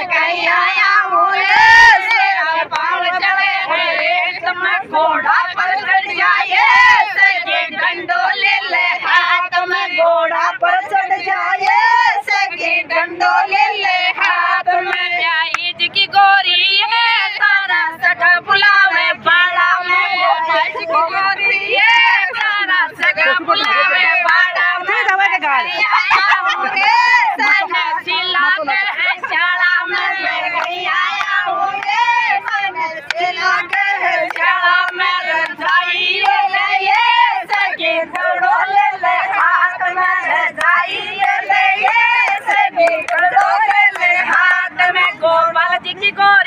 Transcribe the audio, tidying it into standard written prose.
कहीं आया हूँ रे, तेरा पाँव चढ़े हैं तुम घोड़ा पर चढ़ जाए, सके डंडोले ले हाथ में घोड़ा पर चढ़ जाए, सके डंडोले ले हाथ में। प्याईज की गोरी है तारा सगा बुलावे बाड़ा में, प्याईज की गोरी है तारा सगा बुलावे बाड़ा में। आया हूँ रे सन सिलाते हैं शाला में, मैं कहीं आया हूँ रे सन सिलाते हैं शाला में। रजाई ले ले ये सगे घड़ो ले ले हाथ में, रजाई ले ले ये सगे घड़ो ले ले हाथ में। गोपाल जी की गोरी